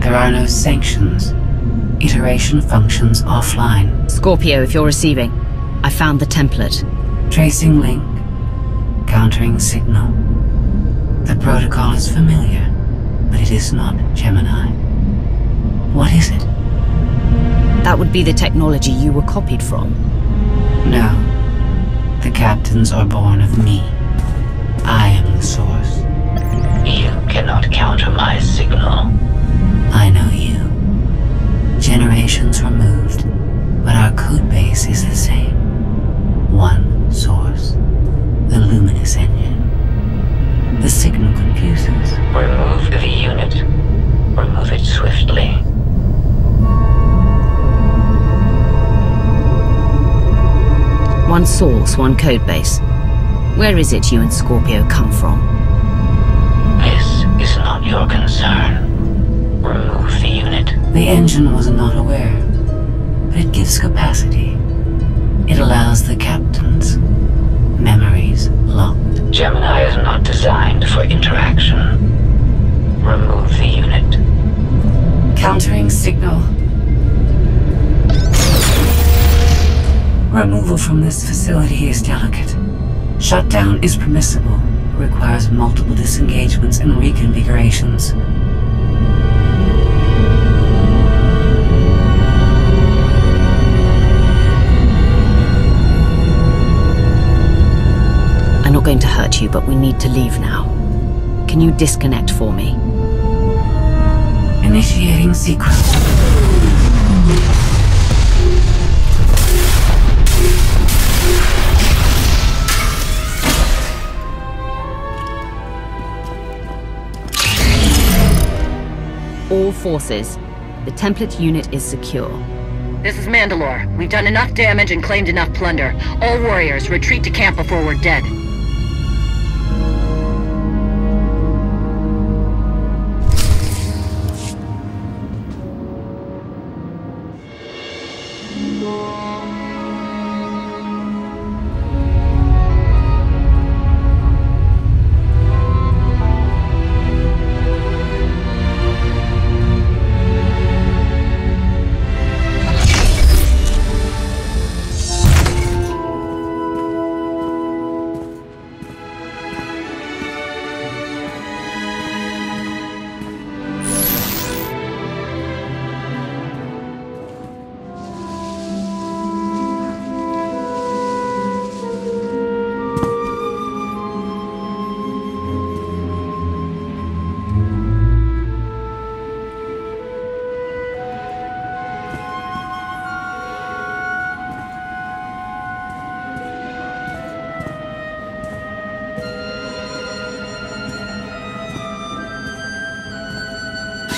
There are no sanctions. Iteration functions offline. Scorpio, if you're receiving, I found the template. Tracing link. Countering signal. The protocol is familiar, but it is not Gemini. What is it? That would be the technology you were copied from. No. The captains are born of me. I am the source. You cannot counter my signal. I know you. Generations removed, but our code base is the same. One source. The luminous engine. The signal confuses. Remove the unit. Remove it swiftly. One source, one codebase. Where is it you and Scorpio come from? This is not your concern. Remove the unit. The engine was not aware, but it gives capacity. It allows the captains. Memories locked. Gemini is not designed for interaction. Remove the unit. Countering signal. Removal from this facility is delicate. Shutdown is permissible, requires multiple disengagements and reconfigurations. I'm not going to hurt you, but we need to leave now. Can you disconnect for me? Initiating sequence. All forces. The template unit is secure. This is Mandalore. We've done enough damage and claimed enough plunder. All warriors, retreat to camp before we're dead.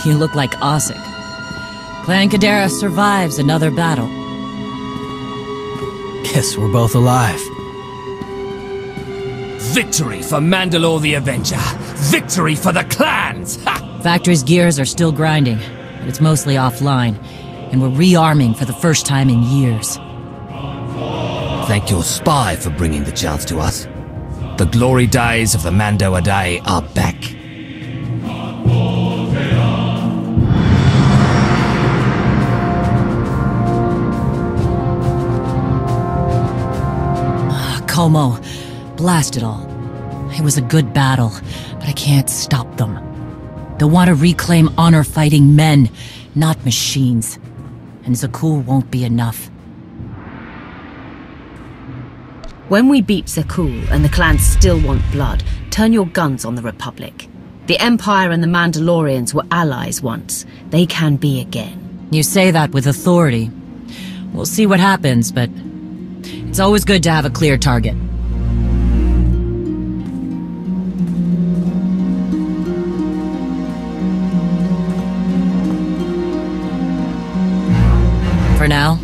You look like Ossig. Clan Kadera survives another battle. Guess we're both alive. Victory for Mandalore the Avenger! Victory for the clans! Ha! Factory's gears are still grinding, but it's mostly offline, and we're rearming for the first time in years. Thank your spy for bringing the chance to us. The glory days of the Mando Adai are back. Como, blast it all. It was a good battle, but I can't stop them. They want to reclaim honor-fighting men, not machines. And Zakuul won't be enough. When we beat Zakuul and the clans still want blood, turn your guns on the Republic. The Empire and the Mandalorians were allies once. They can be again. You say that with authority. We'll see what happens, but it's always good to have a clear target. For now,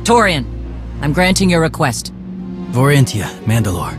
Torian, I'm granting your request. Vorintia, Mandalore.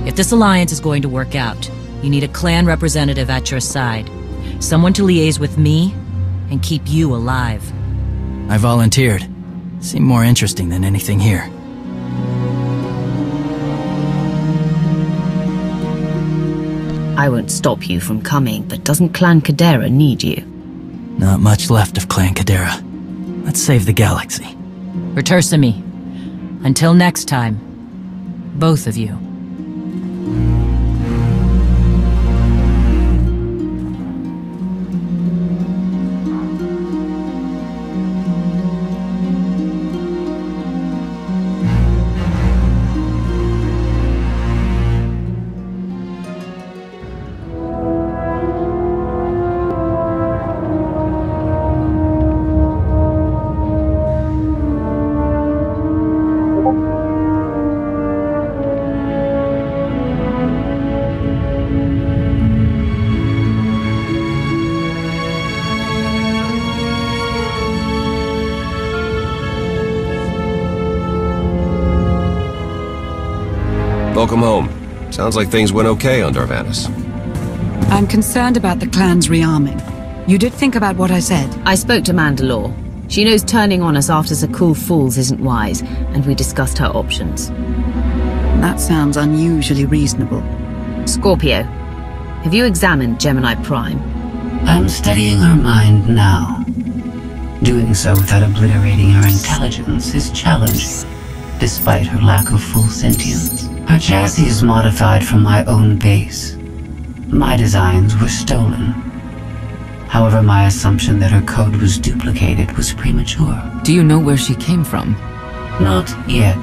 If this alliance is going to work out, you need a clan representative at your side. Someone to liaise with me and keep you alive. I volunteered. Seemed more interesting than anything here. I won't stop you from coming, but doesn't Clan Kadera need you? Not much left of Clan Kadera. Let's save the galaxy. Return me. Until next time, both of you. Welcome home. Sounds like things went okay on Darvanis. I'm concerned about the clan's rearming. You did think about what I said? I spoke to Mandalore. She knows turning on us after Zakul falls isn't wise, and we discussed her options. That sounds unusually reasonable. Scorpio, have you examined Gemini Prime? I'm studying her mind now. Doing so without obliterating her intelligence is challenging, despite her lack of full sentience. Her chassis is modified from my own base. My designs were stolen. However, my assumption that her code was duplicated was premature. Do you know where she came from? Not yet.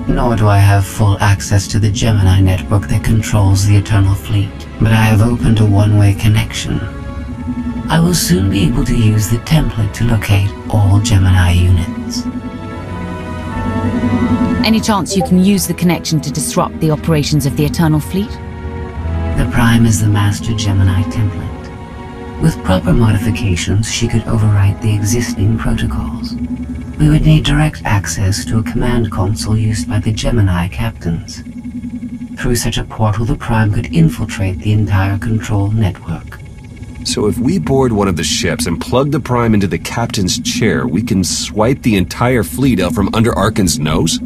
Nor do I have full access to the Gemini network that controls the Eternal Fleet. But I have opened a one-way connection. I will soon be able to use the template to locate all Gemini units. Any chance you can use the connection to disrupt the operations of the Eternal Fleet? The Prime is the master Gemini template. With proper modifications, she could overwrite the existing protocols. We would need direct access to a command console used by the Gemini captains. Through such a portal, the Prime could infiltrate the entire control network. So if we board one of the ships and plug the Prime into the captain's chair, we can swipe the entire fleet out from under Arkan's nose?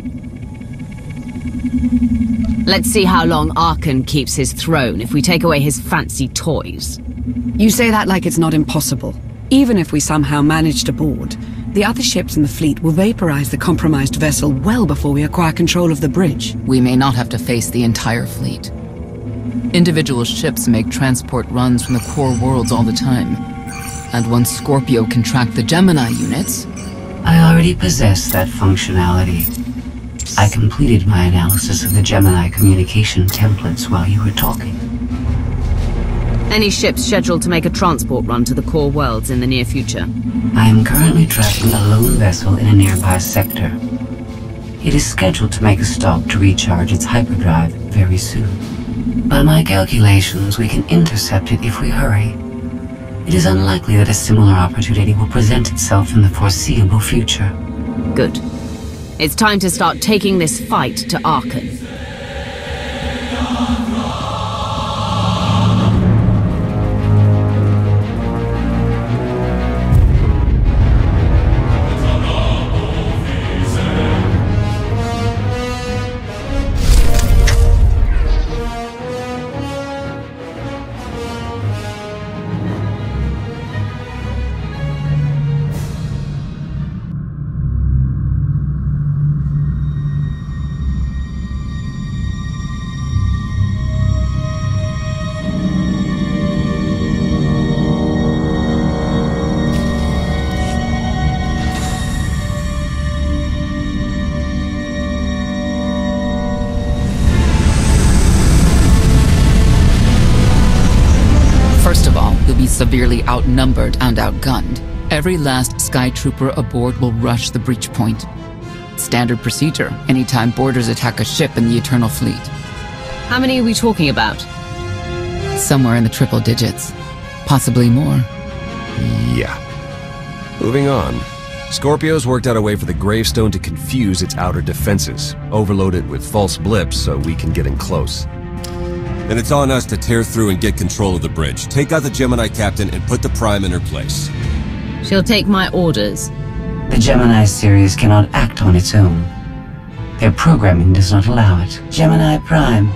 Let's see how long Arkan keeps his throne if we take away his fancy toys. You say that like it's not impossible. Even if we somehow manage to board, the other ships in the fleet will vaporize the compromised vessel well before we acquire control of the bridge. We may not have to face the entire fleet. Individual ships make transport runs from the core worlds all the time. And once Scorpio can track the Gemini units... I already possess that functionality. I completed my analysis of the Gemini communication templates while you were talking. Any ships scheduled to make a transport run to the core worlds in the near future? I am currently tracking a lone vessel in a nearby sector. It is scheduled to make a stop to recharge its hyperdrive very soon. By my calculations, we can intercept it if we hurry. It is unlikely that a similar opportunity will present itself in the foreseeable future. Good. It's time to start taking this fight to Arkan. Severely outnumbered and outgunned. Every last Sky Trooper aboard will rush the breach point. Standard procedure anytime boarders attack a ship in the Eternal Fleet. How many are we talking about? Somewhere in the triple digits. Possibly more. Yeah. Moving on. Scorpio's worked out a way for the gravestone to confuse its outer defenses, overload it with false blips so we can get in close. Then it's on us to tear through and get control of the bridge. Take out the Gemini captain and put the Prime in her place. She'll take my orders. The Gemini series cannot act on its own. Their programming does not allow it. Gemini Prime